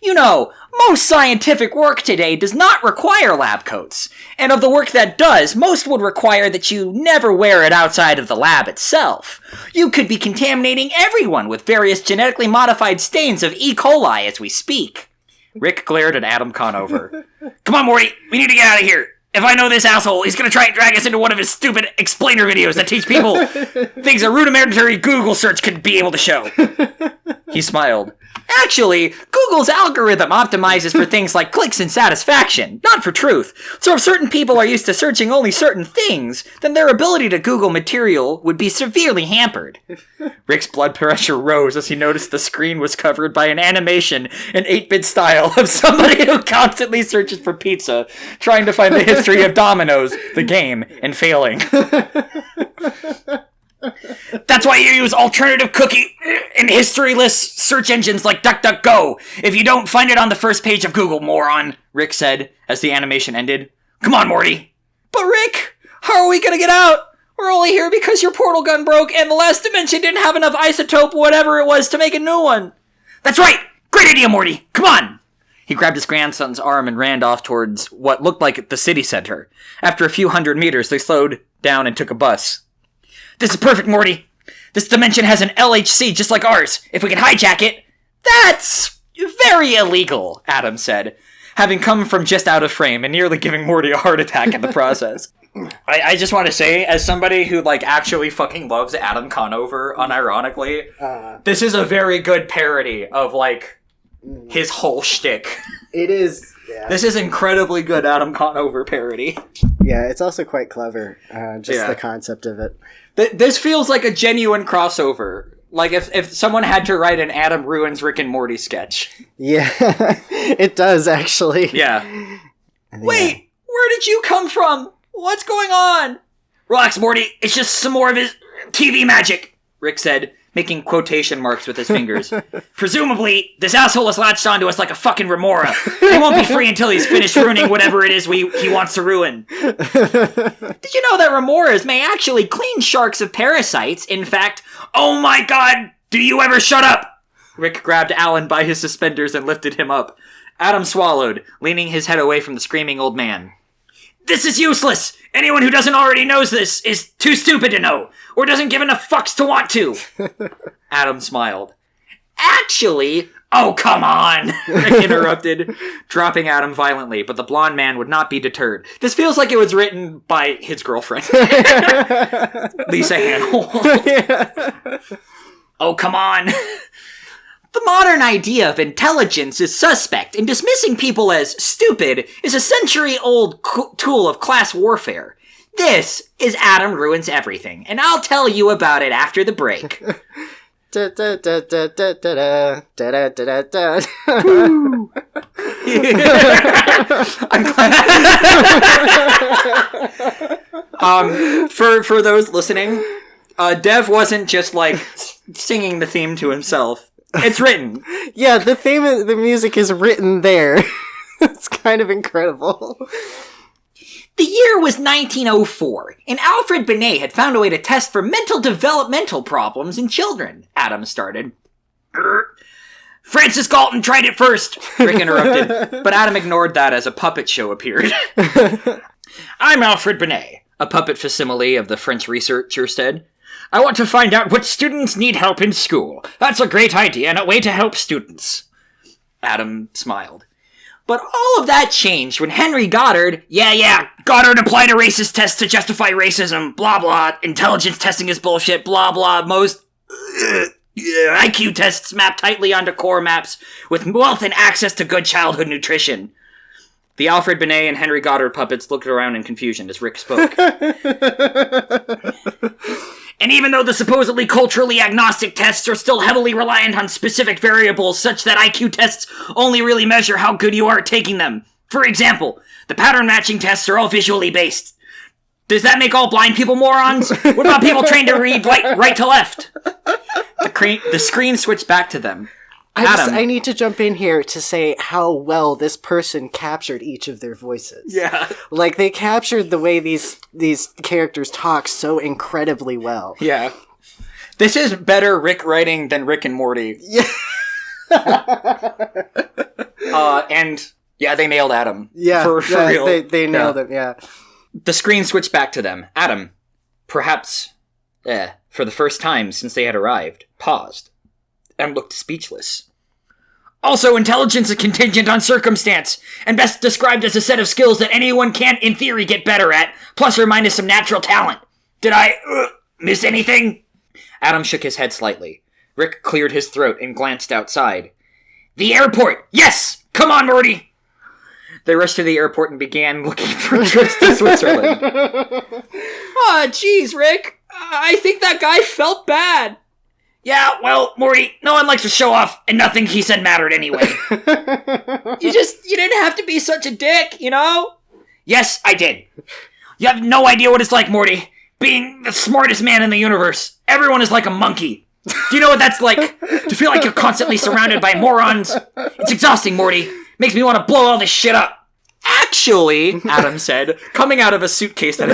S2: You know, most scientific work today does not require lab coats, and of the work that does, most would require that you never wear it outside of the lab itself. You could be contaminating everyone with various genetically modified stains of E. coli as we speak. Rick glared at Adam Conover. Come on, Morty, we need to get out of here. If I know this asshole, he's gonna try and drag us into one of his stupid explainer videos that teach people things a rudimentary Google search could be able to show. He smiled. Actually, Google's algorithm optimizes for things like clicks and satisfaction, not for truth. So if certain people are used to searching only certain things, then their ability to Google material would be severely hampered. Rick's blood pressure rose as he noticed the screen was covered by an animation in 8-bit style of somebody who constantly searches for pizza, trying to find the history of Domino's, the game, and failing. That's why you use alternative cookie and historyless search engines like DuckDuckGo. If you don't find it on the first page of Google, moron, Rick said as the animation ended. Come on, Morty. But Rick, how are we gonna get out? We're only here because your portal gun broke and the last dimension didn't have enough isotope, whatever it was, to make a new one. That's right! Great idea, Morty! Come on! He grabbed his grandson's arm and ran off towards what looked like the city center. After a few hundred meters, they slowed down and took a bus. This is perfect, Morty! This dimension has an LHC just like ours. If we can hijack it... That's very illegal, Adam said, having come from just out of frame and nearly giving Morty a heart attack in the process. I just want to say, as somebody who, actually fucking loves Adam Conover, unironically, this is a very good parody of, his whole shtick.
S1: It is, yeah.
S2: This is incredibly good Adam Conover parody.
S1: Yeah, it's also quite clever, the concept of it.
S2: This feels like a genuine crossover. Like if someone had to write an Adam Ruins Rick and Morty sketch.
S1: Yeah, it does, actually.
S2: Yeah. Wait, where did you come from? What's going on? Relax, Morty. It's just some more of his TV magic, Rick said, making quotation marks with his fingers. Presumably, this asshole has latched onto us like a fucking remora. He won't be free until he's finished ruining whatever it is he wants to ruin. Did you know that remoras may actually clean sharks of parasites? In fact, oh my god, do you ever shut up? Rick grabbed Alan by his suspenders and lifted him up. Adam swallowed, leaning his head away from the screaming old man. This is useless! Anyone who doesn't already knows this is too stupid to know, or doesn't give enough fucks to want to. Adam smiled. Actually... Oh, come on! Rick interrupted, dropping Adam violently, but the blonde man would not be deterred. This feels like it was written by his girlfriend. Lisa Hanholt. Oh, come on! The modern idea of intelligence is suspect, and dismissing people as stupid is a century-old tool of class warfare. This is Adam Ruins Everything, and I'll tell you about it after the break. I'm glad. For those listening, Dev wasn't just singing the theme to himself. It's written.
S1: Yeah, the music is written there. It's kind of incredible.
S2: The year was 1904, and Alfred Binet had found a way to test for mental developmental problems in children, Adam started. Francis Galton tried it first, Rick interrupted, but Adam ignored that as a puppet show appeared. I'm Alfred Binet, a puppet facsimile of the French researcher said. I want to find out what students need help in school. That's a great idea and a way to help students. Adam smiled. But all of that changed when Henry Goddard... Goddard applied a racist test to justify racism, blah blah, intelligence testing is bullshit, blah blah, most... IQ tests map tightly onto core maps with wealth and access to good childhood nutrition. The Alfred Binet and Henry Goddard puppets looked around in confusion as Rick spoke. And even though the supposedly culturally agnostic tests are still heavily reliant on specific variables such that IQ tests only really measure how good you are at taking them. For example, the pattern matching tests are all visually based. Does that make all blind people morons? What about people trained to read right to left? The screen switched back to them.
S1: I need to jump in here to say how well this person captured each of their voices.
S2: Yeah.
S1: They captured the way these characters talk so incredibly well.
S2: Yeah. This is better Rick writing than Rick and Morty.
S1: Yeah.
S2: And yeah, they nailed Adam.
S1: Yeah.
S2: For real.
S1: They nailed it, yeah.
S2: The screen switched back to them. Adam, perhaps, for the first time since they had arrived, paused and looked speechless. Also, intelligence is contingent on circumstance, and best described as a set of skills that anyone can, in theory, get better at, plus or minus some natural talent. Did I miss anything? Adam shook his head slightly. Rick cleared his throat and glanced outside. The airport! Yes! Come on, Morty! They rushed to the airport and began looking for trips to Switzerland. Aw, jeez, Rick. I think that guy felt bad. Yeah, well, Morty, no one likes to show off, and nothing he said mattered anyway. You didn't have to be such a dick, you know? Yes, I did. You have no idea what it's like, Morty. Being the smartest man in the universe. Everyone is like a monkey. Do you know what that's like? To feel like you're constantly surrounded by morons? It's exhausting, Morty. Makes me want to blow all this shit up.
S3: Actually, Adam said, coming out of a suitcase that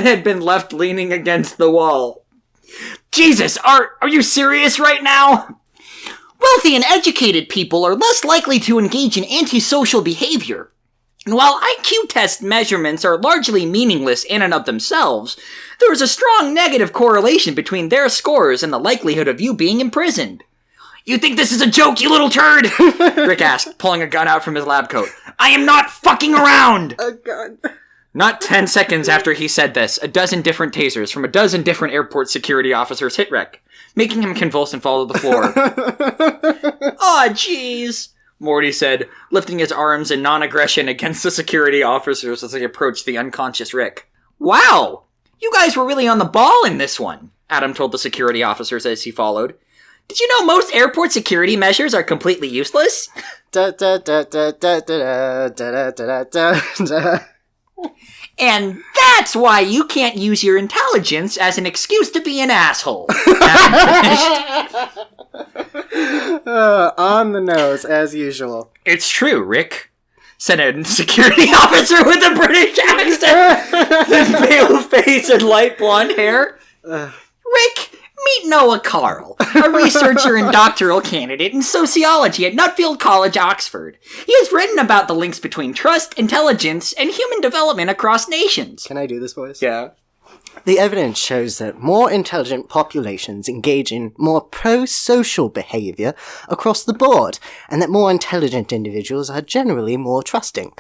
S3: had been left leaning against the wall. Jesus, are you serious right now? Wealthy and educated people are less likely to engage in antisocial behavior. And while IQ test measurements are largely meaningless in and of themselves, there is a strong negative correlation between their scores and the likelihood of you being imprisoned. You think this is a joke, you little turd? Rick asked, pulling a gun out from his lab coat. I am not fucking around!
S1: Oh, God.
S3: Not 10 seconds after he said this, a dozen different tasers from a dozen different airport security officers hit Rick, making him convulse and fall to the floor. Aw, jeez, Morty said, lifting his arms in non-aggression against the security officers as they approached the unconscious Rick. Wow, you guys were really on the ball in this one, Adam told the security officers as he followed. Did you know most airport security measures are completely useless? And that's why you can't use your intelligence as an excuse to be an asshole.
S1: On the nose, as usual.
S3: It's true, Rick, said a security officer with a British accent, with pale face and light blonde hair. Rick, meet Noah Carl, a researcher and doctoral candidate in sociology at Nutfield College, Oxford. He has written about the links between trust, intelligence, and human development across nations.
S1: Can I do this voice?
S3: Yeah.
S1: The evidence shows that more intelligent populations engage in more pro-social behavior across the board, and that more intelligent individuals are generally more trusting.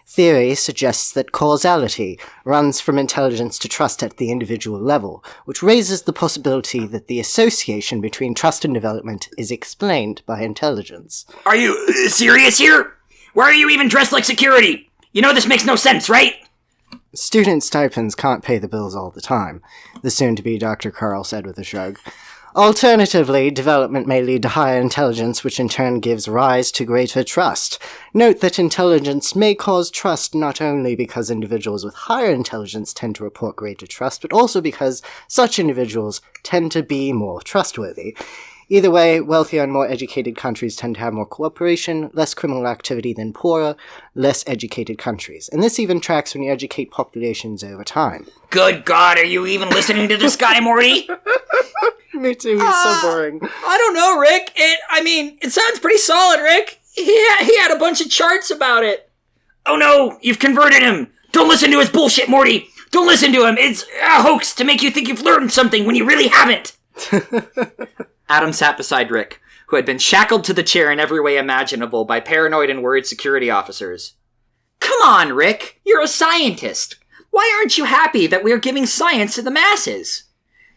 S1: Theory suggests that causality runs from intelligence to trust at the individual level, which raises the possibility that the association between trust and development is explained by intelligence.
S3: Are you serious here? Why are you even dressed like security? You know this makes no sense, right?
S1: Student stipends can't pay the bills all the time, the soon-to-be Dr. Carl said with a shrug. Alternatively, development may lead to higher intelligence, which in turn gives rise to greater trust. Note that intelligence may cause trust not only because individuals with higher intelligence tend to report greater trust, but also because such individuals tend to be more trustworthy. Either way, wealthier and more educated countries tend to have more cooperation, less criminal activity than poorer, less educated countries. And this even tracks when you educate populations over time.
S3: Good God, are you even listening to this guy, Morty?
S1: Me too, he's so boring.
S3: I don't know, Rick. It sounds pretty solid, Rick. He had a bunch of charts about it. Oh no, you've converted him. Don't listen to his bullshit, Morty. Don't listen to him. It's a hoax to make you think you've learned something when you really haven't. Adam sat beside Rick, who had been shackled to the chair in every way imaginable by paranoid and worried security officers. Come on, Rick. You're a scientist. Why aren't you happy that we are giving science to the masses?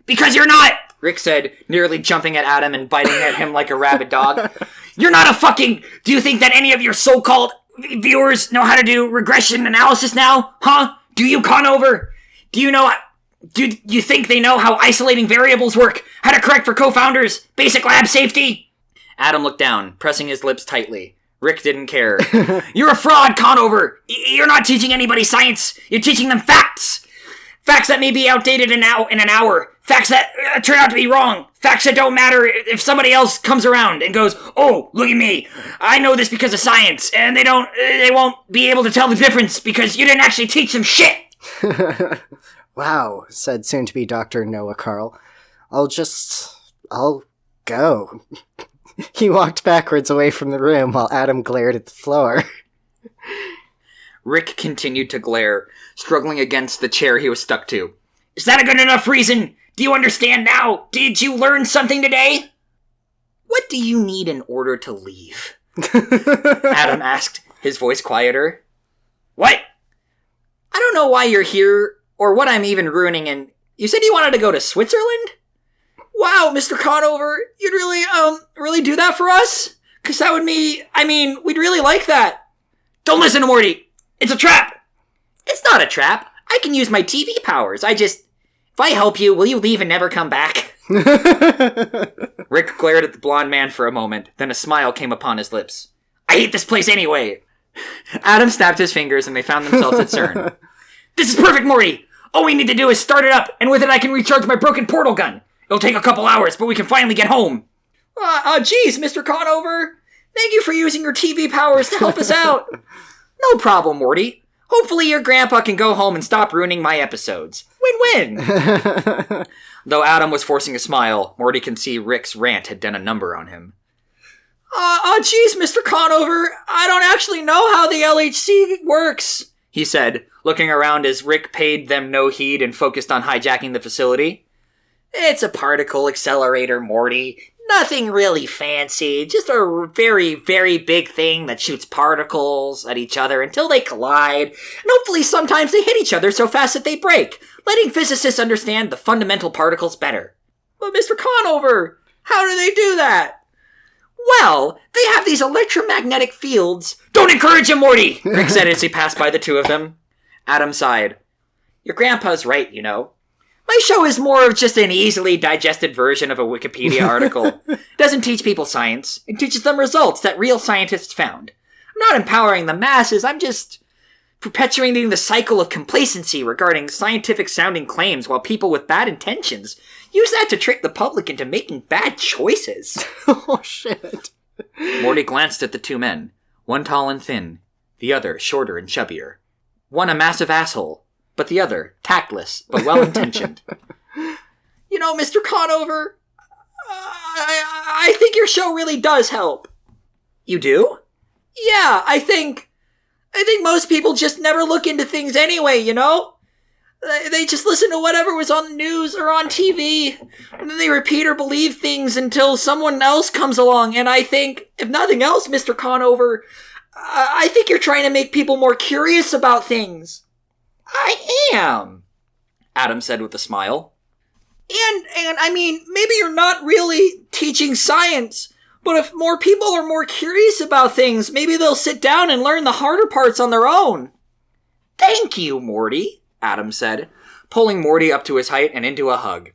S3: Because you're not, Rick said, nearly jumping at Adam and biting at him like a rabid dog. You're not a fucking... Do you think that any of your so-called viewers know how to do regression analysis now? Huh? Do you, Conover? Do you think they know how isolating variables work? How to correct for co-founders? Basic lab safety? Adam looked down, pressing his lips tightly. Rick didn't care. You're a fraud, Conover! You're not teaching anybody science! You're teaching them facts! Facts that may be outdated in an hour. Facts that turn out to be wrong. Facts that don't matter if somebody else comes around and goes, oh, look at me. I know this because of science. And they won't be able to tell the difference because you didn't actually teach them shit!
S1: Wow, said soon-to-be Dr. Noah Carl. I'll go. He walked backwards away from the room while Adam glared at the floor.
S3: Rick continued to glare, struggling against the chair he was stuck to. Is that a good enough reason? Do you understand now? Did you learn something today? What do you need in order to leave? Adam asked, his voice quieter. What? I don't know why you're here, or what I'm even ruining, and you said you wanted to go to Switzerland? Wow, Mr. Conover, you'd really do that for us? Because that would mean, we'd really like that. Don't listen to Morty. It's a trap. It's not a trap. I can use my TV powers. If I help you, will you leave and never come back? Rick glared at the blonde man for a moment, then a smile came upon his lips. I hate this place anyway. Adam snapped his fingers and they found themselves at CERN. This is perfect, Morty! All we need to do is start it up, and with it I can recharge my broken portal gun. It'll take a couple hours, but we can finally get home. Geez, Mr. Conover. Thank you for using your TV powers to help us out. No problem, Morty. Hopefully your grandpa can go home and stop ruining my episodes. Win-win! Though Adam was forcing a smile, Morty can see Rick's rant had done a number on him. Geez, Mr. Conover. I don't actually know how the LHC works, he said, looking around as Rick paid them no heed and focused on hijacking the facility. It's a particle accelerator, Morty. Nothing really fancy. Just a very, very big thing that shoots particles at each other until they collide. And hopefully sometimes they hit each other so fast that they break, letting physicists understand the fundamental particles better. But Mr. Conover, how do they do that? Well, they have these electromagnetic fields. Don't encourage him, Morty, Rick said as he passed by the two of them. Adam sighed. Your grandpa's right, you know. My show is more of just an easily digested version of a Wikipedia article. It doesn't teach people science. It teaches them results that real scientists found. I'm not empowering the masses, I'm just perpetuating the cycle of complacency regarding scientific-sounding claims while people with bad intentions use that to trick the public into making bad choices.
S1: Oh, shit.
S3: Morty glanced at the two men, one tall and thin, the other shorter and chubbier. One a massive asshole, but the other tactless, but well-intentioned. You know, Mr. Conover, I think your show really does help. You do? Yeah, I think most people just never look into things anyway, you know? They just listen to whatever was on the news or on TV, and then they repeat or believe things until someone else comes along, and I think, if nothing else, Mr. Conover, I think you're trying to make people more curious about things. I am, Adam said with a smile. And I mean, maybe you're not really teaching science, but if more people are more curious about things, maybe they'll sit down and learn the harder parts on their own. Thank you, Morty, Adam said, pulling Morty up to his height and into a hug.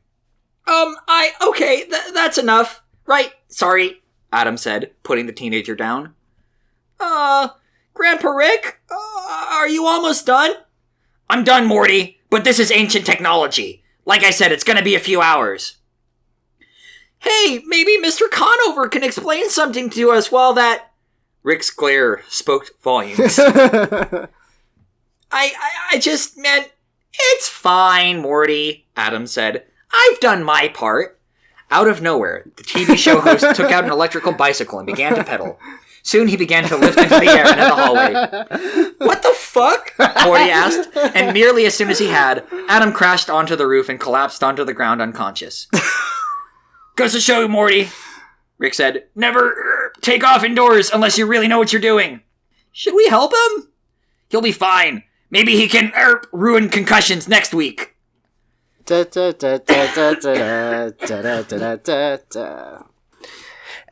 S3: Okay, that's enough. Right, sorry, Adam said, putting the teenager down. Grandpa Rick, are you almost done? I'm done, Morty, but this is ancient technology. Like I said, it's gonna be a few hours. Hey, maybe Mr. Conover can explain something to us while that... Rick's glare spoke volumes. I just meant... It's fine, Morty, Adam said. I've done my part. Out of nowhere, the TV show host took out an electrical bicycle and began to pedal. Soon he began to lift into the air and in the hallway. What the fuck? Morty asked, and nearly as soon as he had, Adam crashed onto the roof and collapsed onto the ground unconscious. Goes to show you, Morty, Rick said. Never take off indoors unless you really know what you're doing. Should we help him? He'll be fine. Maybe he can ruin concussions next week.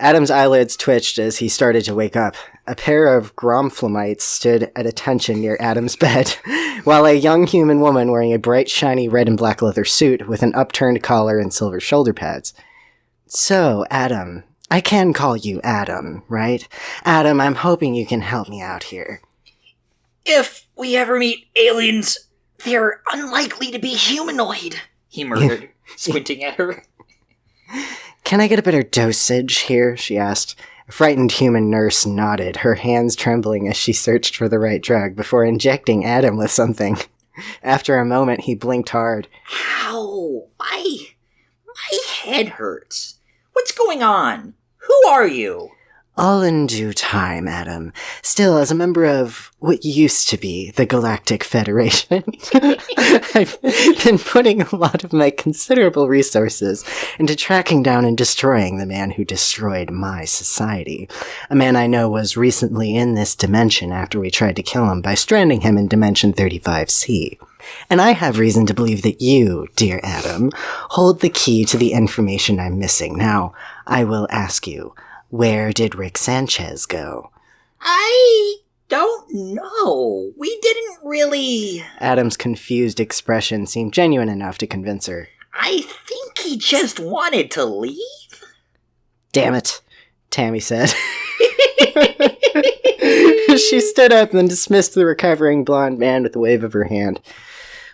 S1: Adam's eyelids twitched as he started to wake up. A pair of gromflamites stood at attention near Adam's bed, while a young human woman wearing a bright, shiny red and black leather suit with an upturned collar and silver shoulder pads. So, Adam, I can call you Adam, right? Adam, I'm hoping you can help me out here.
S3: If we ever meet aliens, they're unlikely to be humanoid, he murmured, squinting at her.
S1: Can I get a better dosage here? She asked. A frightened human nurse nodded, her hands trembling as she searched for the right drug before injecting Adam with something. After a moment, he blinked hard.
S3: Ow! My head hurts. What's going on? Who are you?
S1: All in due time, Adam. Still, as a member of what used to be the Galactic Federation, I've been putting a lot of my considerable resources into tracking down and destroying the man who destroyed my society. A man I know was recently in this dimension after we tried to kill him by stranding him in Dimension 35C. And I have reason to believe that you, dear Adam, hold the key to the information I'm missing. Now, I will ask you, where did Rick Sanchez go?
S3: I don't know. We didn't really...
S1: Adam's confused expression seemed genuine enough to convince her.
S3: I think he just wanted to leave?
S1: Damn it, Tammy said. She stood up and dismissed the recovering blonde man with a wave of her hand.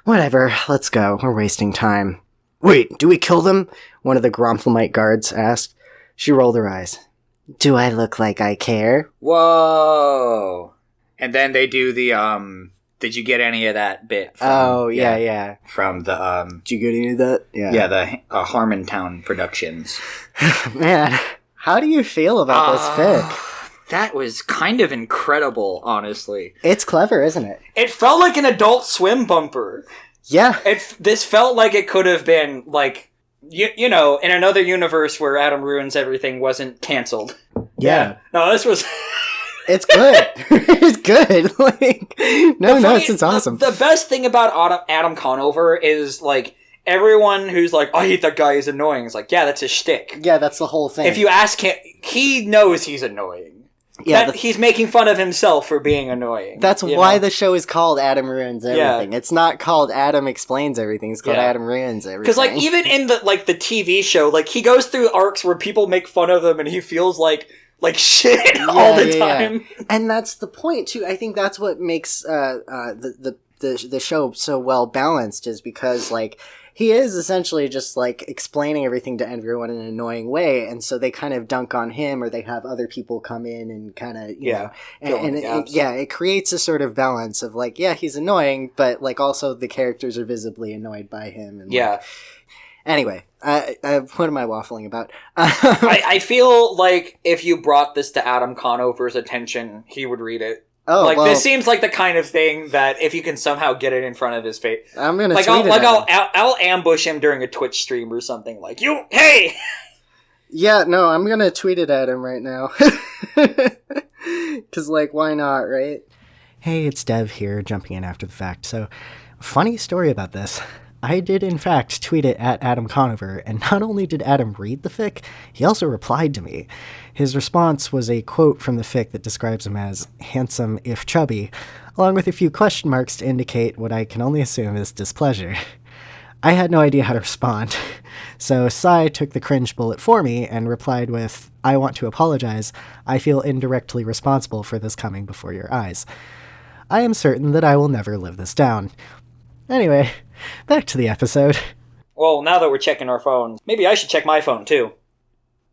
S1: Whatever, let's go. We're wasting time. Wait, do we kill them? One of the Gromflemite guards asked. She rolled her eyes. Do I look like I care?
S3: Whoa. And then they do the, did you get any of that bit? From,
S1: yeah.
S3: From the,
S1: Did you get any of that?
S3: Yeah, the Harmontown Productions.
S1: Man, how do you feel about this fic?
S3: That was kind of incredible, honestly.
S1: It's clever, isn't it?
S2: It felt like an Adult Swim bumper.
S1: Yeah.
S2: This felt like it could have been, like, you know, in another universe where Adam Ruins Everything wasn't canceled.
S1: Yeah.
S2: No, this was...
S1: It's good. It's good. Like, it's awesome.
S2: The best thing about Adam Conover is, like, everyone who's like, I hate that guy, he's annoying. It's like, yeah, that's his shtick.
S1: Yeah, that's the whole thing.
S2: If you ask him, he knows he's annoying. Yeah, he's making fun of himself for being annoying.
S1: That's why the show is called Adam Ruins Everything.
S2: Yeah.
S1: It's not called Adam Explains Everything. It's called Adam Ruins Everything.
S2: Because, like, even in the TV show, like, he goes through arcs where people make fun of him and he feels like shit all the time.
S1: Yeah. And that's the point, too. I think that's what makes the show so well balanced, is because, like, he is essentially just, like, explaining everything to everyone in an annoying way, and so they kind of dunk on him, or they have other people come in and kind of, you know, and it creates a sort of balance of, like, yeah, he's annoying, but, like, also the characters are visibly annoyed by him. And, like, anyway, what am I waffling about?
S2: I feel like if you brought this to Adam Conover's attention, he would read it.
S1: Oh,
S2: like,
S1: well,
S2: this seems like the kind of thing that if you can somehow get it in front of his face,
S1: I'm gonna
S2: like,
S1: tweet
S2: I'll ambush him during a Twitch stream or something. Like, hey.
S1: Yeah, no, I'm gonna tweet it at him right now. Because, like, why not, right? Hey, it's Dev here, jumping in after the fact. So, funny story about this. I did, in fact, tweet it at Adam Conover, and not only did Adam read the fic, he also replied to me. His response was a quote from the fic that describes him as handsome if chubby, along with a few question marks to indicate what I can only assume is displeasure. I had no idea how to respond, so Sai took the cringe bullet for me and replied with, I want to apologize. I feel indirectly responsible for this coming before your eyes. I am certain that I will never live this down. Anyway, back to the episode.
S2: Well, now that we're checking our phones, maybe I should check my phone, too.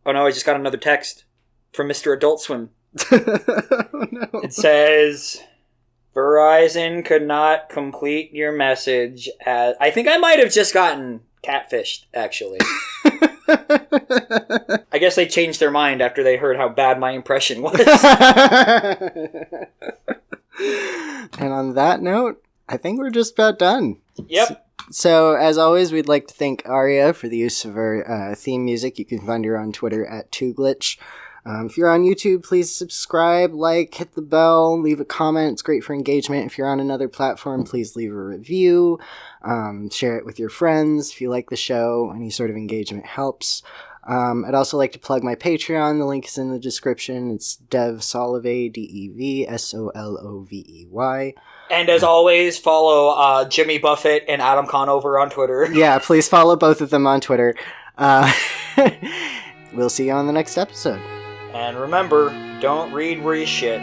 S2: Oh no, I just got another text from Mr. Adult Swim.
S1: Oh, no.
S2: It says, Verizon could not complete your message as... I think I might have just gotten catfished, actually. I guess they changed their mind after they heard how bad my impression was.
S1: And on that note, I think we're just about done.
S2: Yep.
S1: So, as always, we'd like to thank Aria for the use of our theme music. You can find her on Twitter at 2glitch. If you're on YouTube, please subscribe, like, hit the bell, leave a comment. It's great for engagement. If you're on another platform, please leave a review. Share it with your friends. If you like the show, any sort of engagement helps. I'd also like to plug my Patreon. The link is in the description. It's Dev Solovey, DEVSOLOVEY.
S2: And as always, follow Jimmy Buffett and Adam Conover on Twitter.
S1: Yeah, please follow both of them on Twitter. We'll see you on the next episode.
S2: And remember, don't read where you shit.